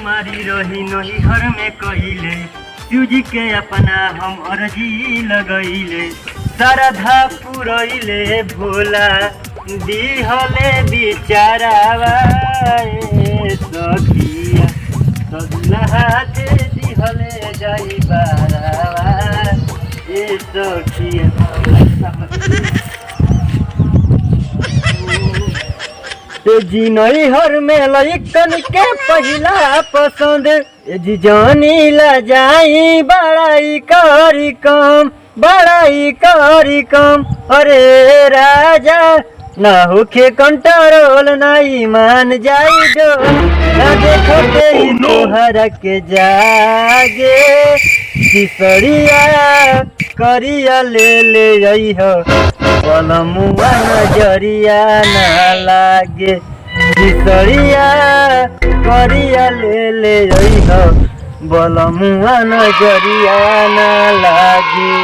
कुमारी रही नहीं घर में कहिले सूजी के अपना हम अर्जी लगैले श्रद्धा पुरैले भोला दिहले बिचारावा सखिया सदुल्हा के दिहले जाई बारावा ए सखिया जी नई हर में लइकन के पहिला पसंद जी जानी ला जाई बड़ाई करी कम अरे राजा ना होके कंट्रोल नहीं मान जाई जो ना देखो तेरी तोहरा के जागे किसरिया करिया ले आई हो पलमुआ नजरिया ना लागे किसरिया करिया ले आई हो बलमुआ नजरिया ना लागे।